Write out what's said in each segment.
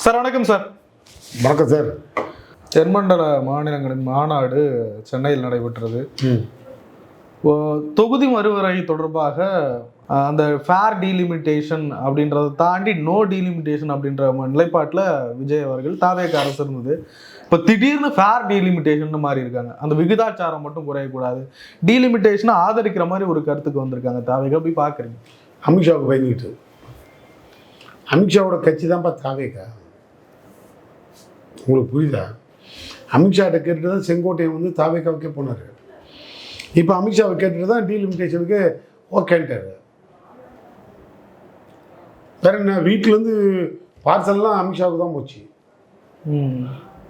Sir வணக்கம் sir. வணக்கம் sir. தென்மண்டல மாநிலங்களின் மாநாடு சென்னையில் நடைபெற்றது. தொகுதி மறுவரை தொடர்பாக அந்த ஃபேர் டீலிமிட்டேஷன் அப்படின்றத தாண்டி நோ டீலிமிட்டேஷன் அப்படின்ற நிலைப்பாட்டில் விஜய் அவர்கள் தாவேக அரசு இருந்தது. இப்போ திடீர்னு ஃபேர் டீலிமிட்டேஷன் மாறி இருக்காங்க. அந்த விகிதாச்சாரம் மட்டும் குறையக்கூடாது, டீலிமிட்டேஷனை ஆதரிக்கிற மாதிரி ஒரு கருத்துக்கு வந்திருக்காங்க. தாவேக போய் பார்க்குறீங்க. அமித்ஷாவுக்கு பயந்துக்கிட்டு அமித்ஷாவோட கட்சி தான்ப்பா தாவேக. உங்களுக்கு புரியுதா? அமித்ஷாட்ட கேட்டுட்டு தான் செங்கோட்டையன் வந்து தாவேகாவுக்கே போனார். இப்போ அமித்ஷாவை கேட்டுட்டு தான் டீலிமிட்டேஷனுக்கு ஓகேன்ட்டார். வேற என்ன, வீட்டிலேருந்து பார்சல்லாம் அமித்ஷாவுக்கு தான் போச்சு.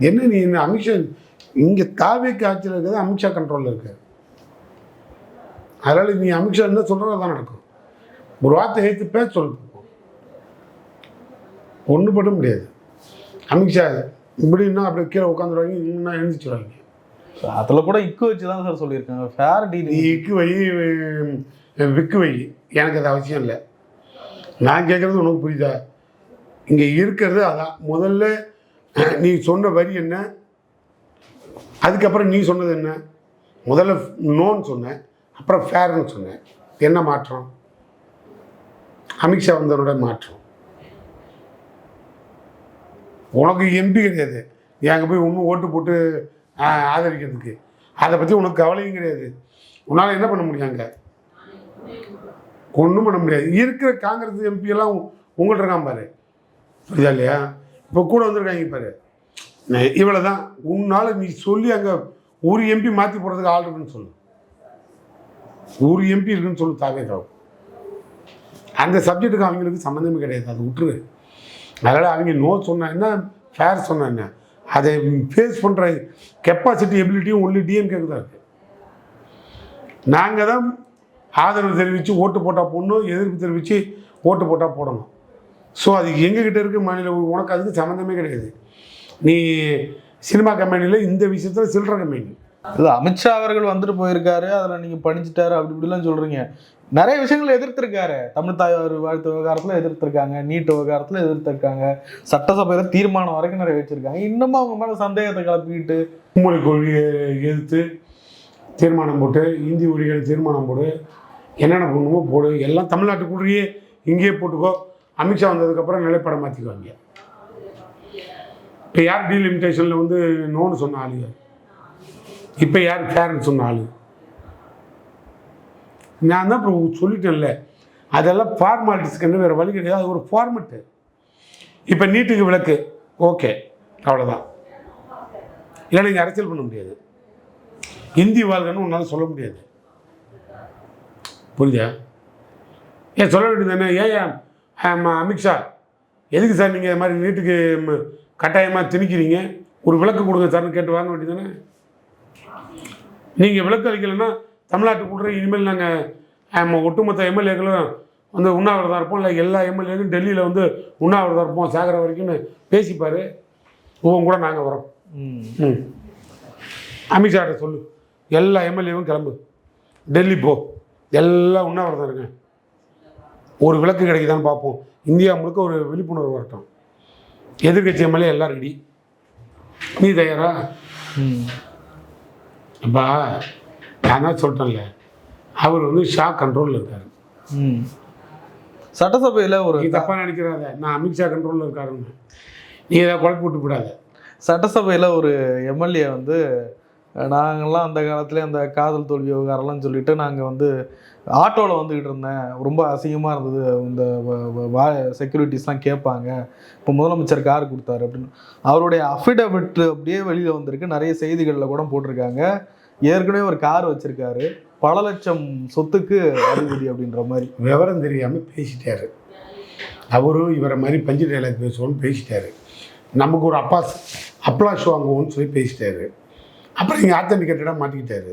என்ன நீ என்ன அமித்ஷா இங்கே தாவேக்கு ஆட்சியில் இருக்கிறது அமித்ஷா கண்ட்ரோலில் இருக்கு. அதனால் நீ அமித்ஷா என்ன சொல்கிறதா தான் நடக்கும். ஒரு வார்த்தை எடுத்து பேச சொல்லிட்டு ஒன்றும் பண்ண முடியாது. அமித்ஷா இப்படின்னா அப்படி கீழே உட்காந்துருவாங்க, இன்னும் எழுந்திரிச்சிருவாங்க. அதில் கூட இக்கு வச்சு தான் சார் சொல்லியிருக்காங்க ஃபேர் டீல். நீ இக்கு வை விக்கு வை, எனக்கு அது அவசியம் இல்லை. நான் கேட்குறது உனக்கு புரியுதா? இங்கே இருக்கிறது அதான். முதல்ல நீ சொன்ன வரி என்ன, அதுக்கப்புறம் நீ சொன்னது என்ன? முதல்ல நோன்னு சொன்னேன், அப்புறம் ஃபேர்னு சொன்னேன். என்ன மாற்றம்? அமித்ஷா வந்தவனோட மாற்றம். உனக்கு எம்பி கிடையாது, நீ அங்கே போய் ஒன்றும் ஓட்டு போட்டு ஆதரிக்கிறதுக்கு. அதை பற்றி உனக்கு கவலையும் கிடையாது. உன்னால் என்ன பண்ண முடியும்? அங்கே ஒன்றும் பண்ண முடியாது. இருக்கிற காங்கிரஸ் எம்பியெல்லாம் உங்கள்கிட்ட இருக்கான் பாரு, புரியுதா இல்லையா? இப்போ கூட வந்திருக்காங்க பாரு. இவ்வளோ தான். உன்னால் நீ சொல்லி அங்கே ஒரு எம்பி மாற்றி போடுறதுக்கு ஆள் இருக்குன்னு சொல்லு. ஒரு எம்பி இருக்குன்னு சொல்லு தாவேகாவும். அந்த சப்ஜெக்ட்டுக்கு அவங்களுக்கு சம்மந்தமே கிடையாது, அது விட்டுரு. அதனால் அவங்க நோ சொன்ன என்ன, ஃபேர் சொன்ன என்ன, அதை ஃபேஸ் பண்ணுற கெப்பாசிட்டி எபிலிட்டியும் ஒன்லி டிஎம்கேக்கு தான் இருக்குது. நாங்கள் தான் ஆதரவு தெரிவித்து ஓட்டு போட்டால் போடணும், எதிர்ப்பு தெரிவித்து ஓட்டு போட்டால் போடணும். ஸோ அது எங்ககிட்ட இருக்க மாநிலம். உனக்கு அதுக்கு சம்மந்தமே கிடையாது. நீ சினிமா கம்பெனியில் இந்த விஷயத்தில் சில்லற கம்பெனி இல்லை. அமித்ஷா அவர்கள் வந்துட்டு போயிருக்காரு, அதில் நீங்கள் படிச்சுட்டாரு அப்படி இப்படிலாம் சொல்கிறீங்க. நிறைய விஷயங்கள் எதிர்த்திருக்காரு. தமிழ் தாய் வாழ்த்து விவகாரத்தில் எதிர்த்திருக்காங்க, நீட் விவகாரத்தில் எதிர்த்திருக்காங்க, சட்டசபையில் தீர்மானம் வரைக்கும் நிறைய வச்சுருக்காங்க. இன்னமும் அவங்க மேலே சந்தேகத்தை கிளப்பிக்கிட்டு மும்மொழி கொள்கையை எதிர்த்து தீர்மானம் போட்டு, இந்தி மொழிகள் தீர்மானம் போடு, என்னென்ன பண்ணுமோ போடு, எல்லாம் தமிழ்நாட்டுக்குள்ளேயே இங்கேயே போட்டுக்கோ. அமித்ஷா வந்ததுக்கப்புறம் நிலைப்படம் மாற்றிக்குவாங்க. இப்போ யார் டீலிமிட்டேஷனில் வந்து நோன்னு சொன்ன ஆளு, இப்போ யார் ஃபேர்னு சொன்ன ஆளு? நான் தான் இப்போ சொல்லிட்டேன்ல, அதெல்லாம் ஃபார்மாலிட்டிஸ்க்கு வேறு வழி கிடையாது. அது ஒரு ஃபார்மெட்டு. இப்போ நீட்டுக்கு விளக்கு ஓகே, அவ்வளோதான். இல்லை நீங்கள் அரசியல் பண்ண முடியாது. இந்தி வாழ்கன்னு உன்னால் சொல்ல முடியாது, புரியுதா? ஏன் சொல்ல வேண்டியது தானே? ஏன் அமித்ஷா எதுக்கு சார் நீங்கள் இது மாதிரி நீட்டுக்கு கட்டாயமாக திணிக்கிறீங்க, ஒரு விளக்கு கொடுங்க சார்னு கேட்டு வாங்க வேண்டியது தானே? நீங்கள் விளக்கு அளிக்கலைன்னா தமிழ்நாட்டுக்குள்ள இனிமேல் நாங்கள் ஒட்டுமொத்த எம்எல்ஏக்களும் வந்து உண்ணாவிரதம் இருப்போம், இல்லை எல்லா எம்எல்ஏக்கும் டெல்லியில் வந்து உண்ணாவிரதம் இருப்போம் சாகர வரைக்கும்னு பேசிப்பார். உன் கூட நாங்கள் வரோம். அமித்ஷாட்ட சொல்லு, எல்லா எம்எல்ஏவும் கிளம்பு, டெல்லி போ, எல்லாம் உண்ணாவிரதம் இருங்க, ஒரு விளக்கு கிடைக்குதான்னு பார்ப்போம். இந்தியா முழுக்க ஒரு விழிப்புணர்வு வரட்டும். எதிர்கட்சி எம்எல்ஏ எல்லாம் ரெடி, நீ தயாரா? அப்பா நான் தான் சொல்லிட்டேன்ல, அவர் வந்து ஷா கண்ட்ரோலில் இருக்கார். சட்டசபையில் ஒரு தப்பாக நினைக்கிறாத, நான் அமித்ஷா கண்ட்ரோலில் இருக்காருன்னு நீ ஏதாவது குழப்பி விட்டு போடாத. சட்டசபையில் ஒரு எம்எல்ஏ வந்து நாங்கள்லாம் அந்த காலத்துலேயே அந்த காதல் தோல்வி விவகாரம்லாம் சொல்லிட்டு நாங்கள் வந்து ஆட்டோவில் வந்துக்கிட்டு இருந்தேன், ரொம்ப அசிங்கமாக இருந்தது, இந்த செக்யூரிட்டிஸ்லாம் கேட்பாங்க, இப்போ முதலமைச்சர் கார் கொடுத்தாரு அப்படின்னு அவருடைய அஃபிடவிட் அப்படியே வெளியில் வந்திருக்கு. நிறைய செய்திகளில் கூட போட்டிருக்காங்க. ஏற்கனவே ஒரு கார் வச்சுருக்காரு, பல லட்சம் சொத்துக்கு அதிபதி அப்படின்ற மாதிரி. விவரம் தெரியாமல் பேசிட்டாரு. அவரும் இவரை மாதிரி பஞ்சு டைலாக் பேசுவோன்னு பேசிட்டாரு. நமக்கு ஒரு அப்ளாஷ் வாங்குவோன்னு சொல்லி பேசிட்டாரு. அப்புறம் இங்கே ஆத்தன்டிகேட்டடாக மாட்டிக்கிட்டாரு.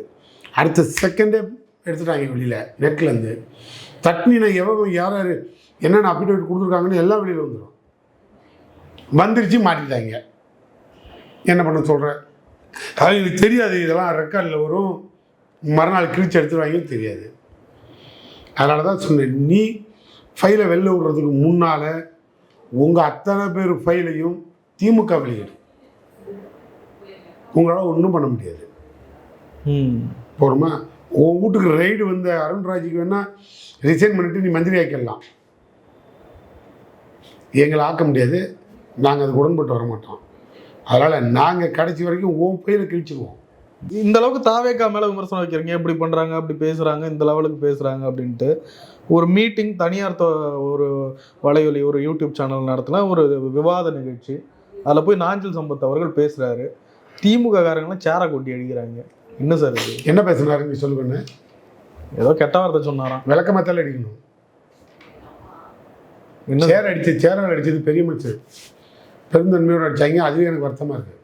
அடுத்த செகண்டே எடுத்துட்டாங்க வெளியில், நெட்லேருந்து தட்னினா எவ்வளோ யார் யார் என்னென்ன அப்டேட் கொடுத்துருக்காங்கன்னு எல்லாம் வெளியில் வந்துடும். வந்துருச்சு, மாட்டிக்கிட்டாங்க. என்ன பண்ண சொல்கிறேன்? அவங்களுக்கு தெரியாது, இதெல்லாம் ரெக்கார்டில் வரும், மறுநாள் கிழிச்சு எடுத்துருவாங்கன்னு தெரியாது. அதனால தான் சொன்னேன், நீ ஃபைலை வெளில விடுறதுக்கு முன்னால் உங்கள் அத்தனை பேர் ஃபைலையும் திமுக வெளியீடு. உங்களால் ஒன்றும் பண்ண முடியாது. போகிறோமா? உன் வீட்டுக்கு ரைடு வந்த அருண்ராஜுக்கு வேணால் ரிசைன் பண்ணிவிட்டு நீ மந்திரி ஆக்கிடலாம். எங்களை ஆக்க முடியாது. நாங்கள் அதுக்கு உடன்பட்டு வர மாட்டோம். அதனால் நாங்கள் கடைசி வரைக்கும் உன் பயிரை கிழிச்சிடுவோம். இந்த அளவுக்கு தாவேக்கா மேலே விமர்சனம் வைக்கிறீங்க, இப்படி பண்ணுறாங்க, அப்படி பேசுகிறாங்க, இந்த லெவலுக்கு பேசுகிறாங்க அப்படின்ட்டு ஒரு மீட்டிங் தனியார் ஒரு வலைவலி ஒரு யூடியூப் சேனல் நடத்தின ஒரு விவாத நிகழ்ச்சி. அதில் போய் நாஞ்சில் சம்பத் அவர்கள் பேசுகிறாரு. திமுக காரங்களாம் சேரை கொட்டி அடிக்கிறாங்க. என்ன சார் இது? என்ன பேசுனாரு நீ சொல்லுங்கன்னு? ஏதோ கெட்ட வார்த்தை சொன்னாராம். விளக்கமாத்தால் அடிக்கணும். என்ன சேரால் அடித்தது பெரிய மனுஷன் பெருந்தன்மையோடு அடித்தாங்க. அதுவே எனக்கு வருத்தமாக இருக்குது.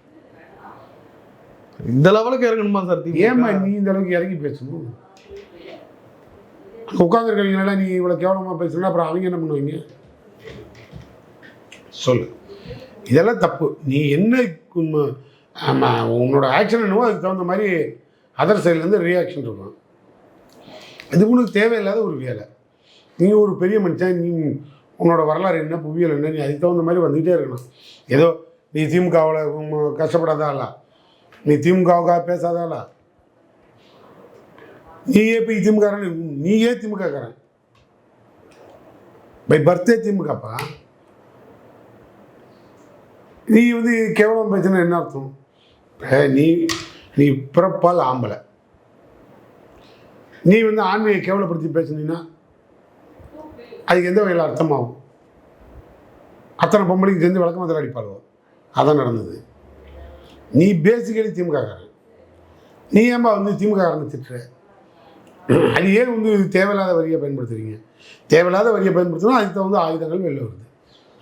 இந்த லெவலுக்கு இறங்கணுமா சார்? ஏமா நீ இந்த அளவுக்கு இறங்கி பேசணும்? உட்காந்துருக்கீங்களா நீ இவ்வளோ கேவலமாக பேசுனா அப்புறம் அவங்க என்ன பண்ணுவீங்க சொல்லு? இதெல்லாம் தப்பு. நீ என்ன ஆமாம் உன்னோட ஆக்ஷன் என்னவோ அதுக்கு தகுந்த மாதிரி அதர் சைட்லேருந்து ரியாக்ஷன் இருக்கும். இது உனக்கு தேவையில்லாத ஒரு வேலை. நீங்கள் ஒரு பெரிய மனுஷன், நீ உன்னோட வரலாறு என்ன புவியல் என்ன, நீ அதுக்கு தகுந்த மாதிரி வந்துக்கிட்டே இருக்கணும். ஏதோ நீ திமுகவில் கஷ்டப்படாதாளா, நீ திமுகவுக்காக பேசாதாளா, நீயே போய் திமுகக்காரன், நீயே திமுகக்காரன் பை பர்த்டே திமுகப்பா. நீ வந்து கேவலம் பேசுனா என்ன அர்த்தம்? நீ நீ பிறப்பால் ஆம்பளை, நீ வந்து ஆண்மையை கேவலப்படுத்தி பேசுனீங்கன்னா அதுக்கு எந்த வகையில் அர்த்தமாகும்? அத்தனை பொம்பளைக்கு சேர்ந்து விளக்கமாதில் அடிப்பாளோ? அதான் நடந்தது. நீ பேசிக்கலி திமுககாரன், நீ ஏன்பா வந்து திமுககாரனை திட்டுற? அது ஏன் வந்து தேவையில்லாத வரியை பயன்படுத்துறீங்க? தேவையில்லாத வரியை பயன்படுத்தினா அதுக்கு தகுந்த ஆயுதங்கள் வெளில வருது.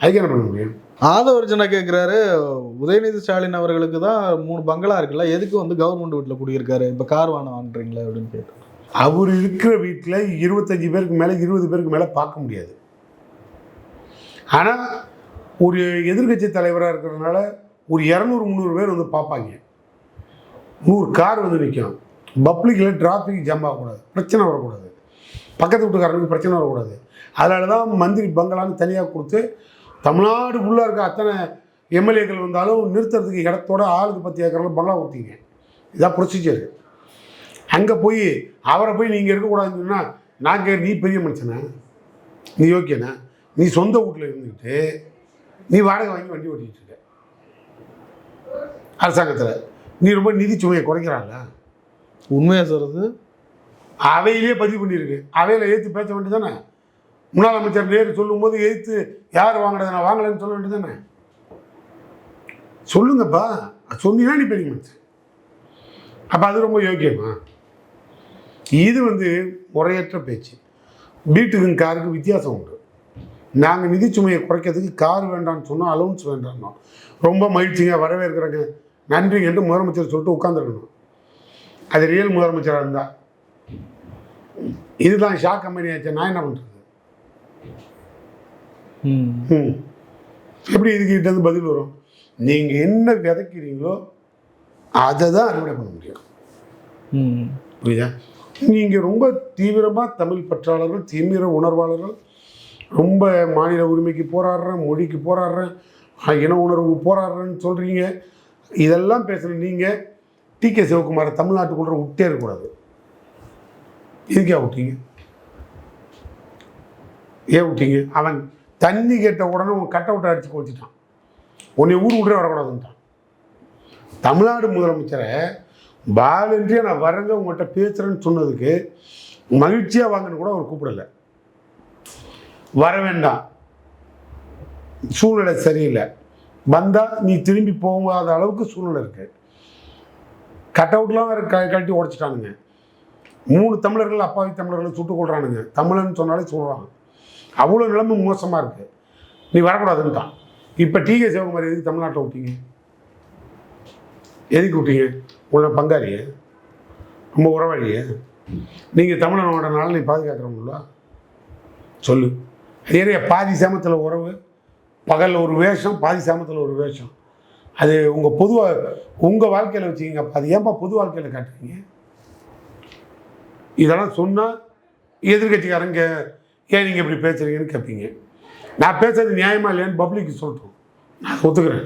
அதுக்கு என்ன பண்ண முடியும்? ஆதவர்ஜனா கேட்குறாரு, உதயநிதி ஸ்டாலின் அவர்களுக்கு தான் 3 பங்களா இருக்குல்ல, எதுக்கு வந்து கவர்மெண்ட் வீட்டில் குடியிருக்காரு, இப்போ கார் வாங்குறீங்களா அப்படின்னு கேட்டு. அவர் இருக்கிற வீட்டில் 25 பேருக்கு மேலே 20 பேருக்கு மேலே பார்க்க முடியாது. ஆனால் ஒரு எதிர்கட்சி தலைவராக இருக்கிறதுனால ஒரு 200-300 பேர் வந்து பார்ப்பாங்க. 100 கார் வந்து நிற்கும். பப்ளிக்கில் டிராஃபிக் ஜாம் ஆகக்கூடாது, பிரச்சனை வரக்கூடாது, பக்கத்து வீட்டுக்காரனுக்கு பிரச்சனை வரக்கூடாது. அதனால தான் மந்திரி பங்களான்னு தனியாக கொடுத்து தமிழ்நாடு ஃபுல்லாக இருக்க அத்தனை எம்எல்ஏக்கள் வந்தாலும் நிறுத்துறதுக்கு இடத்தோட ஆளுக்கு 10 ஏக்கரில் பங்களா கொடுத்தீங்க. இதான் ப்ரொசீஜர். அங்கே போய் அவரை போய் நீங்கள் இருக்கக்கூடாதுன்னு சொன்னால் நாங்கள் நீ பெரிய மனுஷனா, நீ யோக்கியனா? நீ சொந்த வீட்டில் இருந்துக்கிட்டு நீ வாடகை வாங்கி வண்டி ஓட்டிகிட்டு இருக்க அரசாங்கத்தில். நீ ரொம்ப நிதி சுமையை குறைக்கிறாங்க. உண்மையாக சொல்கிறது அவையிலே பதிவு பண்ணியிருக்கு. அவையில் ஏற்று பேச வேண்டியது தானே? முன்னாள் அமைச்சர் நேரு சொல்லும்போது எதிர்த்து யார் வாங்கினது, நான் வாங்கலைன்னு சொல்ல வேண்டியது தானே? சொல்லுங்கப்பா, சொன்னீங்கன்னா நீ பெரிய மனுஷன். அப்போ அது ரொம்ப யோக்கியமா? இது வந்து முறையற்ற பேச்சு. வீட்டுக்கும் காருக்கு வித்தியாசம் உண்டு. நாங்கள் நிதி சுமையை குறைக்கிறதுக்கு கார் வேண்டாம்னு சொன்னோம், அலவுன்ஸ் வேண்டாம்னோம். ரொம்ப மகிழ்ச்சிங்க, வரவேற்கிறாங்க, நன்றிங்க என்று முதலமைச்சர் சொல்லிட்டு உட்காந்துருக்கணும். அது ரியல் முதலமைச்சராக இருந்தால். இதுதான் ஷா கம்பெனி ஆச்சு. நான் என்ன பண்ணுறது? எப்படி இதுக்கிட்ட இருந்து பதில் வரும்? நீங்கள் என்ன விதைக்கிறீங்களோ அதை தான் அறுவடை பண்ண முடியும். புரியுதா? நீங்கள் ரொம்ப தீவிரமாக தமிழ் பற்றாளர்கள், தீவிர உணர்வாளர்கள், ரொம்ப மாநில உரிமைக்கு போராடுறேன், மொழிக்கு போராடுறேன், இன உணர்வு போராடுறேன்னு சொல்கிறீங்க. இதெல்லாம் பேசுகிற நீங்கள் டி.கே. சிவகுமாரை தமிழ்நாட்டுக்குள்ள விட்டே இருக்கக்கூடாது. எதுக்கே விட்டீங்க? ஏன் விட்டீங்க? அவன் தண்ணி கேட்ட உடனே உன் கட் அவுட்டை அடித்து போச்சுட்டான். உன்னை ஊர் விட்டே வரக்கூடாதுன்ட்டான். தமிழ்நாடு முதலமைச்சரை வாலண்டியாக நான் வரங்க உங்கள்கிட்ட பேசுகிறேன்னு சொன்னதுக்கு மகிழ்ச்சியாக வாங்கன்னு கூட அவர் கூப்பிடலை. வர வேண்டாம், சூழ்நிலை சரியில்லை, வந்தால் நீ திரும்பி போகாத அளவுக்கு சூழ்நிலை இருக்குது. கட் அவுட்லாம் வேறு கழட்டி உடச்சிட்டானுங்க. 3 தமிழர்கள் அப்பாவி தமிழர்களை சுட்டுக் கொள்றானுங்க. தமிழன்னு சொன்னாலே சொல்கிறாங்க. அவ்வளோ நிலைமை மோசமாக இருக்குது. நீ வரக்கூடாதுன்ட்டான். இப்போ டி.கே. சிவகுமார் எதுக்கு தமிழ்நாட்டில் விட்டீங்க? எதுக்கு விட்டீங்க? உள்ள பங்காளியே, ரொம்ப உறவாளியே. நீங்கள் தமிழனோடனால நீ பாதுகாக்கிறவங்கள சொல்லு. ஏரியா பாதி சாமத்தில் உறவு, பகலில் ஒரு வேஷம், பாதி சாமத்தில் ஒரு வேஷம். அது உங்கள் பொதுவாக உங்கள் வாழ்க்கையில் வச்சுக்கிங்க. அது ஏன்பா பொது வாழ்க்கையில் காட்டுறீங்க? இதெல்லாம் சொன்னால் எதிர்கட்சிக்காரங்க ஏன் நீங்கள் இப்படி பேசுகிறீங்கன்னு கேட்பீங்க. நான் பேசுறது நியாயமாக இல்லையான்னு பப்ளிக்கு சொல்லிட்டோம். நான் ஒத்துக்கிறேன்.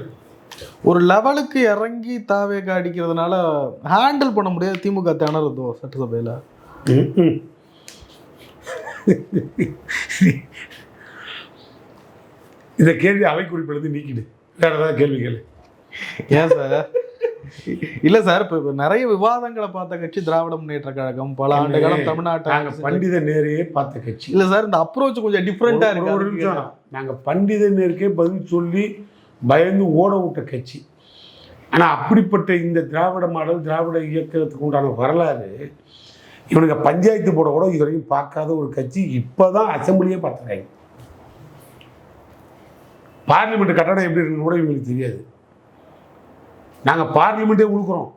ஒரு லெவலுக்கு இறங்கி தாவேக அடிக்கிறதுனால ஹேண்டில் பண்ண முடியாது திமுக திணறுதோ சட்டசபையில்? இந்த கேள்வி அவை குறிப்பிலிருந்து நீக்கிடு, வேற ஏதாவது கேள்வி கேளு. ஏன் சார்? இல்ல சார், இப்ப நிறைய விவாதங்களை பார்த்த கட்சி திராவிட முன்னேற்ற கழகம். பல ஆண்டு காலம் தமிழ்நாட்டை பண்டித நேரையே பார்த்த கட்சி. இல்ல சார், இந்த அப்ரோச் கொஞ்சம் டிஃப்ரெண்டா இருக்கு. ஒரு நிமிஷம், நாங்க பண்டித நேருக்கே பதில் சொல்லி பயந்து ஓட விட்ட கட்சி. ஆனா அப்படிப்பட்ட இந்த திராவிட மாடல், திராவிட இயக்கத்துக்கு உண்டான வரலாறு இவனுக்கு பஞ்சாயத்து போட கூட இது வரைக்கும் பார்க்காத ஒரு கட்சி இப்பதான் அசம்பிளியே பார்த்துருக்காங்க. பார்லிமெண்ட் கட்டடம் எப்படி இருக்குன்னு கூட இவங்களுக்கு தெரியாது. நாங்கள் பார்லிமெண்ட்டே உழுக்கிறோம்.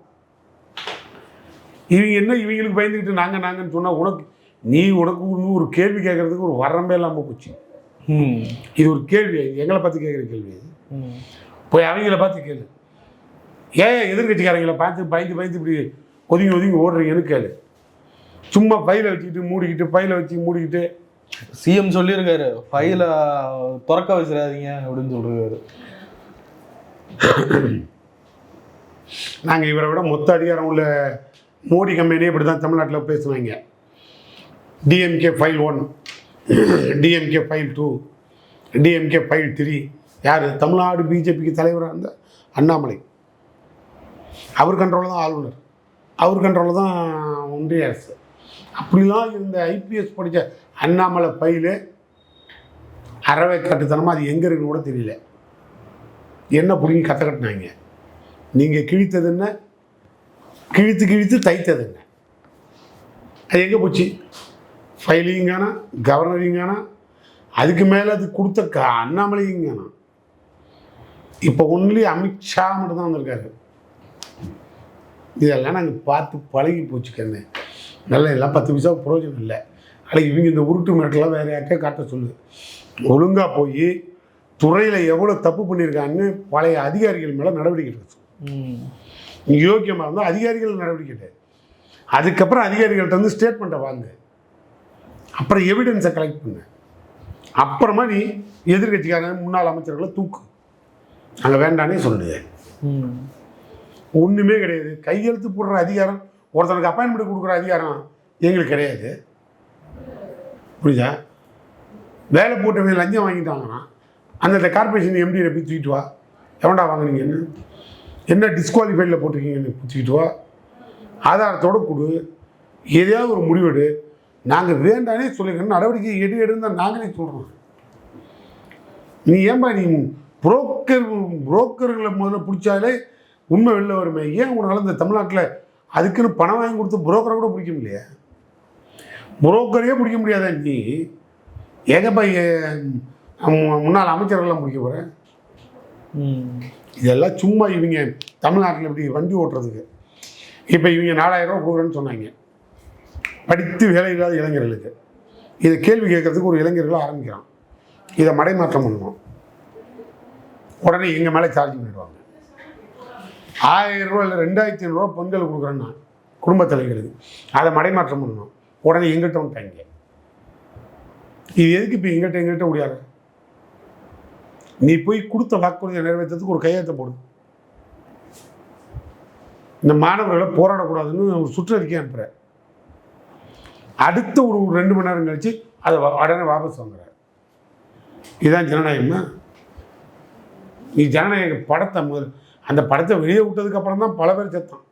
இவங்க என்ன இவங்களுக்கு பயந்துக்கிட்டு நாங்கன்னு சொன்னால் உனக்கு ஒரு கேள்வி கேட்கறதுக்கு ஒரு வரம்பே இல்லாமல் போச்சு. இது ஒரு கேள்வி, எங்களை பார்த்து கேட்குற கேள்வி. போய் அவங்கள பார்த்து கேளு, ஏன் எதிர்கட்சிக்காரங்களை பார்த்து பயந்து இப்படி ஒதுங்கி ஓடுறீங்கன்னு கேளு. சும்மா ஃபைலை வச்சுக்கிட்டு மூடிக்கிட்டு சிஎம் சொல்லியிருக்காரு, ஃபைலை திறக்க வச்சிடாதீங்க அப்படின்னு சொல்லிருக்காரு. நாங்கள் இவரை விட மொத்த அதிகாரம் உள்ள மோடி கம்பெனியே இப்படி தான் தமிழ்நாட்டில் பேசுவாங்க. DMK file 1, DMK file 2, DMK file 3. யார்? தமிழ்நாடு பிஜேபிக்கு தலைவராக இருந்த அண்ணாமலை. அவர் கண்ட்ரோலில் தான் ஆளுநர், அவர் கண்ட்ரோலில் தான் ஒன்றிய அரசு. அப்படிலாம் இருந்த ஐபிஎஸ் படித்த அண்ணாமலை ஃபைலு அறவை கட்டுத்தனமாக அது எங்கே இருக்குன்னு கூட தெரியல. என்ன பிடிங்கி கட்டினாங்க. நீங்கள் கிழித்தது என்ன, கிழித்து தைத்தது என்ன, அது எங்கே போச்சு? ஃபைலையும் காணா, கவர்னரையும் காணா, அதுக்கு மேலே அது கொடுத்த அண்ணாமலையும் காணா. இப்போ ஒன்லி அமித்ஷா மட்டும் தான் வந்திருக்காரு. இதெல்லாம் நாங்கள் பார்த்து பழகி போச்சு கண்ணு. நல்லா எல்லாம் 10 பைசா பிரயோஜனம் இல்லை. ஆனால் இவங்க இந்த உருட்டு மிரட்டெல்லாம் வேறு யார்கிட்டே காட்ட சொல்லு. ஒழுங்காக போய் துறையில் எவ்வளோ தப்பு பண்ணியிருக்காங்கன்னு பழைய அதிகாரிகள் மேலே நடவடிக்கை எடுக்க. யோக்கியமாக இருந்தால் அதிகாரிகள் நடவடிக்கை. அதுக்கப்புறம் அதிகாரிகள்ட்ட வந்து ஸ்டேட்மெண்ட்டை வாங்க, அப்புறம் எவிடன்ஸை கலெக்ட் பண்ணு. அப்புறமா நீ எதிர்கட்சிக்காரங்க முன்னாள் அமைச்சர்களை தூக்கு. அங்கே வேண்டானே சொல்லுது. ஒன்றுமே கிடையாது. கையெழுத்து போடுற அதிகாரம், ஒருத்தனுக்கு அப்பாயின்மெண்ட் கொடுக்குற அதிகாரம் எங்களுக்கு கிடையாது. புரியுதா? வேலை போட்டவங்க லஞ்சம் வாங்கிட்டாங்கன்னா அந்த கார்பரேஷன் எம்டியை போய் தூக்கிட்டு வா. எவன்டா வாங்கினீங்கன்னு, என்ன டிஸ்குவாலிஃபைடில் போட்டிருக்கீங்கன்னு தூக்கிட்டு வா. ஆதாரத்தோடு கொடு. எதையாவது ஒரு முடிவெடு. நாங்கள் வேண்டானே சொல்லிக்கணும். நடவடிக்கை எடுன்னு தான் நாங்களே சொல்கிறோம். நீ ஏன்பா நீ புரோக்கர்களை முதல்ல பிடிச்சாலே உண்மை வெளில வருமே. ஏன் உங்களால் இந்த தமிழ்நாட்டில் அதுக்குன்னு பணம் வாங்கி கொடுத்து புரோக்கரை கூட பிடிக்க முடியல? புரோக்கரையே பிடிக்க முடியாத நீ ஏகப்பா முன்னாள் அமைச்சர்கள்லாம் பிடிக்க போகிற? இதெல்லாம் சும்மா இவங்க தமிழ்நாட்டில் இப்படி வண்டி ஓட்டுறதுக்கு. இப்போ இவங்க 4000 ரூபா கொடுக்குறேன்னு சொன்னாங்க படித்து வேலை இல்லாத இளைஞர்களுக்கு. இதை கேள்வி கேட்கறதுக்கு ஒரு இளைஞர்கள் ஆரம்பிக்கிறான். இதை மடைமாற்றம் பண்ணணும். உடனே எங்கள் மேலே சார்ஜ் பண்ணிடுவாங்க. 1000 ரூபா இல்லை 2500 ரூபா பெண்கள் கொடுக்குறேன்னா குடும்ப தலைவர்களுக்கு அதை மடைமாற்றம் பண்ணணும். உடனே எங்கிட்ட வந்துட்டாங்க. இது எதுக்கு இப்போ எங்கிட்ட முடியாது? நீ போய் கொடுத்த வாக்குறுதியை நிறைவேற்றத்துக்கு ஒரு கையெழுத்தை போடு. இந்த மாணவர்களை போராடக்கூடாதுன்னு ஒரு சுற்றறிக்கை அனுப்புகிற. அடுத்த ஒரு 2 மணி நேரம் கழிச்சு அதை உடனே வாபஸ் வாங்குற. இதுதான் ஜனநாயகமா? நீ ஜனநாயக படத்தை அந்த படத்தை வெளியே விட்டதுக்கு அப்புறம் தான் பல பேர் செத்தான்.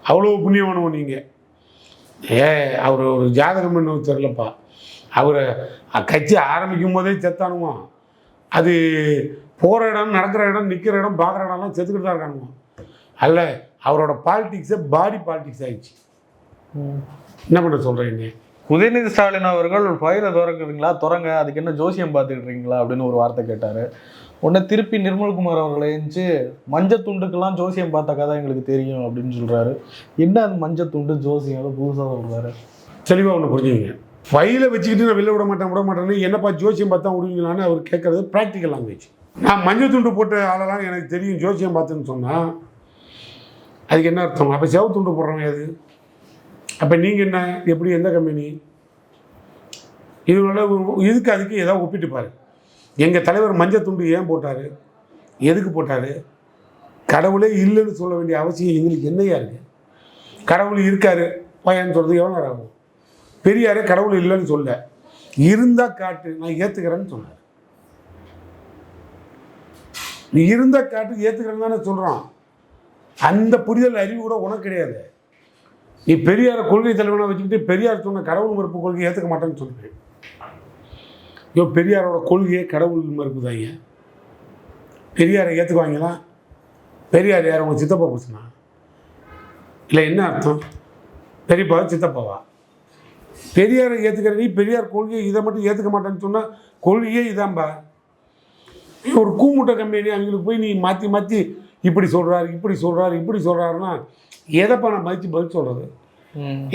அவ்வளோ புண்ணியமானவன் நீங்கள். அவர் ஒரு ஜாதகம் பண்ண தெரியலப்பா. அவரை கட்சி ஆரம்பிக்கும் போதே செத்தானுவான். அது போகிற இடம், நடக்கிற இடம், நிற்கிற இடம், பார்க்குற இடம்லாம் செத்துக்கிட்டு தான் இருக்கானுவான். அல்ல, அவரோட பாலிடிக்ஸை பாடி பாலிடிக்ஸ் ஆகிடுச்சு. என்ன பண்ண சொல்கிறீங்க? உதயநிதி ஸ்டாலின் அவர்கள் ஃபைலை திறக்குறீங்களா, திறங்க, அதுக்கு என்ன ஜோசியம் பார்த்துக்கிட்டீங்களா அப்படின்னு ஒரு வார்த்தை கேட்டார். உடனே திருப்பி நிர்மல்குமார் அவர்களை எழுந்துச்சு மஞ்சள் துண்டுக்கெல்லாம் ஜோசியம் பார்த்த கதை எங்களுக்கு தெரியும் அப்படின்னு சொல்கிறாரு. என்ன அது மஞ்சள் துண்டு ஜோசியம் அதை புதுசாக சொல்கிறாரு? தெளிவாக ஒன்று புரிஞ்சுங்க. ஃபைலை வச்சுக்கிட்டு நான் வெளில விட மாட்டேன்னு என்னப்பா ஜோசியம் பார்த்தா விடுவீங்களான்னு அவர் கேட்குறது ப்ராக்டிக்கல் லாங்குவேஜ். நான் மஞ்சள் துண்டு போட்ட ஆளெல்லாம் எனக்கு தெரியும் ஜோசியம் பார்த்துன்னு சொன்னால் அதுக்கு என்ன அர்த்தம்? அப்போ செவ துண்டு போடுறவங்க அது. அப்போ நீங்கள் என்ன, எப்படி, எந்த கம்பெனி? இதுக்கு அதுக்கு ஏதாவது ஒப்பிட்டு பாரு. எங்கள் தலைவர் மஞ்சள் துண்டு ஏன் போட்டார்? எதுக்கு போட்டார்? கடவுளே இல்லைன்னு சொல்ல வேண்டிய அவசியம் எங்களுக்கு என்னையா இருக்குது? கடவுள் இருக்காரு பையன் சொல்கிறது எவ்வளோ நேரம் ஆகும்? பெரியாரே கடவுள் இல்லைன்னு சொல்ல, இருந்தால் காட்டு நான் ஏற்றுக்கிறேன்னு சொன்னார். நீ இருந்தால் காட்டு ஏற்றுக்கிறேன்னு தானே சொல்கிறான். அந்த புரிதல் அறிவு கூட உனக்கு கிடையாது. நீ பெரியாரை கொள்கை தலைவனாக வச்சுக்கிட்டு பெரியார் சொன்ன கடவுள் மறுப்பு கொள்கையை ஏற்றுக்க மாட்டேன்னு சொல்லுவேன். ஐயோ, பெரியாரோட கொள்கையே கடவுள் மறுப்பு தான். ஐயா, பெரியாரை ஏற்றுக்குவாங்களா? பெரியார் யார்? உங்கள் சித்தப்பா பிரச்சனை இல்லை? என்ன அர்த்தம்? பெரியப்பா சித்தப்பாவா? பெரியாரை ஏற்றுக்கிற நீ பெரியார் கொள்கையை இதை மட்டும் ஏற்றுக்க மாட்டேன்னு சொன்னால் கொள்கையே இதான்பா. ஒரு கூமுட்டை கம்பெனி அவங்களுக்கு போய் நீ மாற்றி மாற்றி இப்படி சொல்கிறாரு இப்படி சொல்கிறாரு இப்படி சொல்கிறாருன்னா எதைப்பா நான் மதித்து பதில் சொல்கிறது?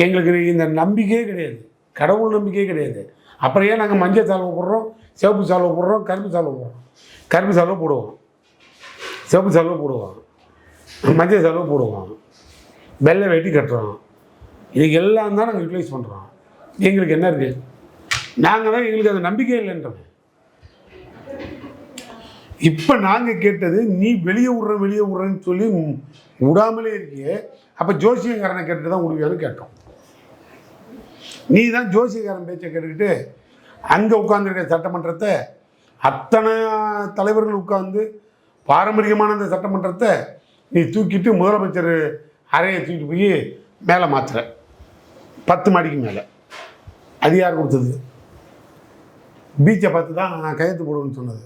எங்களுக்கு இந்த நம்பிக்கையே கிடையாது, கடவுள் நம்பிக்கையே கிடையாது. அப்புறம் ஏன் நாங்கள் மஞ்சள் சால்வை போடுறோம், சிவப்பு சால்வை போடுறோம், கருப்பு சால்வை போடுறோம்? கருப்பு சால்வை போடுவோம், சிவப்பு சால்வை போடுவோம், மஞ்சள் சால்வை போடுவோம், வெள்ளை வெட்டி கட்டுறோம். இதுக்கு எல்லாம் தான் நாங்கள் யூட்டிலைஸ் பண்ணுறோம். எங்களுக்கு என்ன இருக்குது? நாங்கள் தான் எங்களுக்கு அந்த நம்பிக்கை இல்லைன்றோம். இப்போ நாங்கள் கேட்டது நீ வெளியே விட்றேன்னு சொல்லி விடாமலே இருக்கியே, அப்போ ஜோசியக்காரனை கேட்டுட்டு தான் விடுவியான்னு கேட்டோம். நீ தான் ஜோசியக்காரன் பேச்சை கேட்டுக்கிட்டு அங்கே உட்காந்துருக்க சட்டமன்றத்தை அத்தனை தலைவர்கள் உட்காந்து பாரம்பரியமான அந்த சட்டமன்றத்தை நீ தூக்கிட்டு முதலமைச்சர் அறையை தூக்கிட்டு போய் மேலே மாற்றுற 10 மாடிக்கு மேலே. அது யார் கொடுத்தது? பீச்சை பார்த்து தான் நான் கையெழுத்து போடுவேன்னு சொன்னது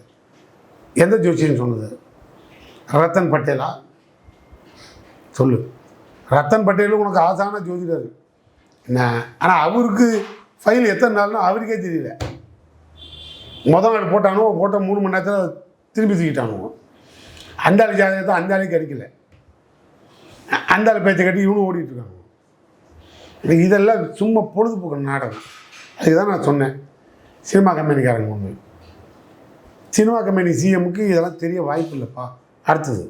எந்த ஜோசியன்னு சொன்னது? ரத்தன் பட்டேலா? சொல்லு. ரத்தன் பட்டேலும் உனக்கு ஆசான ஜோதிடர் என்ன? ஆனால் அவருக்கு ஃபைல் எத்தனை நாள்னா அவருக்கே தெரியல. முதல் நாள் போட்டானோ, போட்ட 3 மணி நேரத்தில் திருப்பி தூக்கிட்டானுவோ. அந்த ஆள் ஜாதகத்தை அந்த ஆளுக்கு கிடைக்கல, அந்த ஆள் பேச்சை கட்டி இவனும் ஓடிட்டுருக்காங்க. இதெல்லாம் சும்மா பொழுதுபோக்கு நாடகம். அதுதான் நான் சொன்னேன், சினிமா கம்பெனிக்காரங்க ஒன்று. சினிமா கம்பெனி சிஎம்முக்கு இதெல்லாம் தெரிய வாய்ப்பு இல்லைப்பா. அடுத்தது